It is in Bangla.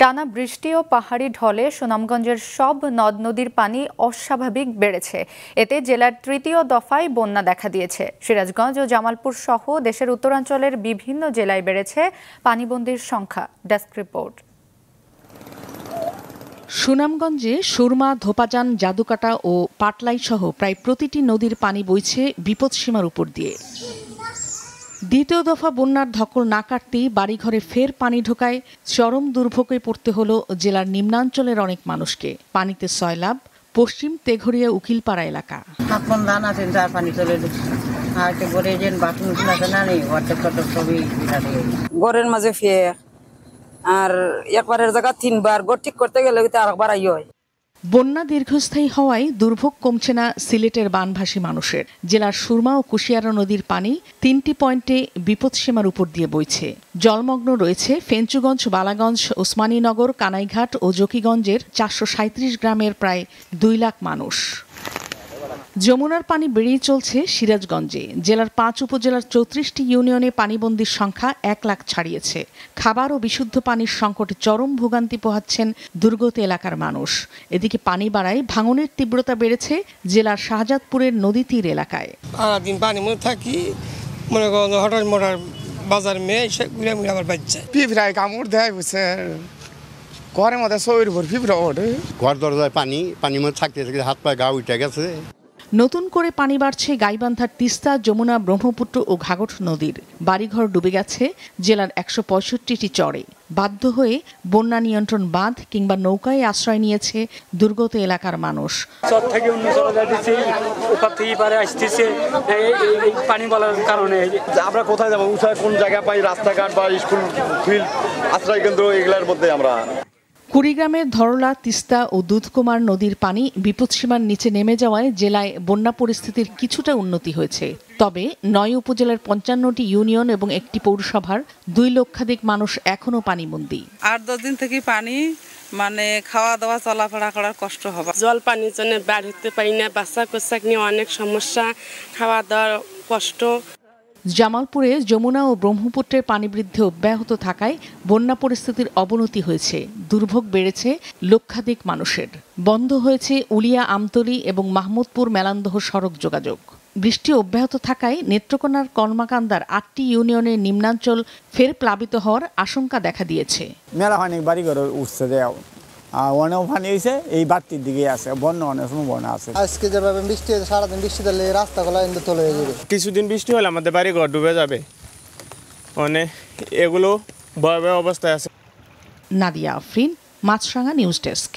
টানা বৃষ্টি ও পাহাড়ি ঢলে সুনামগঞ্জের সব নদ-নদীর পানি অস্বাভাবিক বেড়েছে। এতে জেলার তৃতীয় দফায় বন্যা দেখা দিয়েছে। সিরাজগঞ্জ ও জামালপুর সহ দেশের উত্তরাঞ্চলের বিভিন্ন জেলায় বেড়েছে পানিবন্দীর সংখ্যা। Desk report. সুনামগঞ্জে সুরমা, ধোপাজান, জাদুকাটা ও পাটলাই সহ প্রায় প্রতিটি নদীর পানি বইছে বিপদসীমার উপর দিয়ে। দ্বিতীয় দফা বন্যার ধকল না কাটতেই বাড়িঘরে ফের পানি ঢোকায় চরম দুর্ভোগে পড়তে হলো জেলার নিম্নাঞ্চলের অনেক মানুষকে। পানিতে সয়লাব পশ্চিম তেঘরিয়া উকিলপাড়া এলাকা। ঘরের মাঝে ফের আর একবারের জায়গা তিনবার ঘর ঠিক করতে গেলে আরেকবার আই হয়। বন্যা দীর্ঘস্থায়ী হওয়ায় দুর্ভোগ কমছে না সিলেটের বানভাসী মানুষের। জেলার সুরমা ও কুশিয়ারা নদীর পানি 3টি পয়েন্টে বিপদসীমার উপর দিয়ে বইছে। জলমগ্ন রয়েছে ফেঞ্চুগঞ্জ, বালাগঞ্জ, ওসমানীনগর, কানাইঘাট ও জকিগঞ্জের 437 গ্রামের প্রায় 2 লাখ মানুষ। যমুনার পানি বেড়েই চলছে সিরাজগঞ্জে। জেলার 5 উপজেলার 34টি ইউনিয়নে পানিবন্দীর সংখ্যা 1 লাখ ছাড়িয়েছে। খাবার ও বিশুদ্ধ পানির সংকটে চরম ভোগান্তি পোহাচ্ছেন দুর্গত এলাকার মানুষ। এদিকে পানি বাড়ায় ভাঙনের তীব্রতা বেড়েছে জেলার শাহজাদপুরের নদী তীর এলাকায়। সারাদিন পানির মধ্যে থাকি, মনে করেন হঠাৎ মোটার বাজার মেয়ে এসে ঘুরে ঘুরে আবার বাচ্চা পিঁপড়ায় কামড় দেয় বুঝছে, ঘরের মধ্যে শরীর ভর পিঁপড়া ওঠে। ঘর দরজায় পানির মধ্যে থাকতে থাকতে হাত পায়ে গা উঠে গেছে। নতুন করে পানি বাড়ছে গাইবান্ধার তিস্তা, যমুনা, ব্রহ্মপুত্র ও ঘাঘট নদীর। বাড়িঘর ডুবে গেছে জেলার 165টি চরে। বাধ্য হয়ে বন্যা নিয়ন্ত্রণ বাঁধ কিংবা নৌকায় আশ্রয় নিয়েছে দুর্গত এলাকার মানুষ। চর থেকে অন্য চলে যাচ্ছে, ওপার থেকে পারে আসতেছে এই পানি বলার কারণে। আমরা কোথায় যাবো, কোন জায়গা পাই, রাস্তাঘাট বা স্কুল ফিল্ড আশ্রয় কেন্দ্র, এগুলোর মধ্যে আমরা। কুড়িগ্রামের ধরলা, তিস্তা ও দুধকুমার নদীর পানি বিপদসীমার নিচে নেমে যাওয়ায় জেলায় বন্যা পরিস্থিতির কিছুটা উন্নতি হয়েছে। তবে 9 উপজেলার 55টি ইউনিয়ন এবং একটি পৌরসভার 2 লক্ষাধিক মানুষ এখনো পানিবন্দী। 8-10 দিন থেকে পানি খাওয়া দাওয়া চলাফেরা করার কষ্ট হবে। জল পানির জন্য বের হতে পারি না, বাচ্চা কোচ্চা নিয়ে অনেক সমস্যা, খাওয়া দাওয়ার কষ্ট। জামালপুরে যমুনা ও ব্রহ্মপুত্রের পানি বৃদ্ধি অব্যাহত থাকায় বন্যা পরিস্থিতির অবনতি হয়েছে। দুর্ভোগ বেড়েছে লক্ষাধিক মানুষের। বন্ধ হয়েছে উলিয়া, আমতলী এবং মাহমুদপুর মেলান্দহ সড়ক যোগাযোগ। বৃষ্টি অব্যাহত থাকায় নেত্রকোনার কর্মাকান্দার 8টি ইউনিয়নের নিম্নাঞ্চল ফের প্লাবিত হওয়ার আশঙ্কা দেখা দিয়েছে। মেলা অনেক বাড়িঘর উঠছে, অনেক পানি হয়েছে, এই বাড়তির দিকে আছে, বন্যা অনেক সম্ভাবনা আছে। আজকে যেভাবে বৃষ্টি হয়েছে, সারাদিন বৃষ্টি দিলে রাস্তাগুলো চলে যাবে। কিছুদিন বৃষ্টি হলে আমাদের বাড়িঘর ডুবে যাবে, এগুলো ভয়াবহ অবস্থায় আছে। নাদিয়া আফরিন, মাছরাঙা নিউজ ডেস্ক।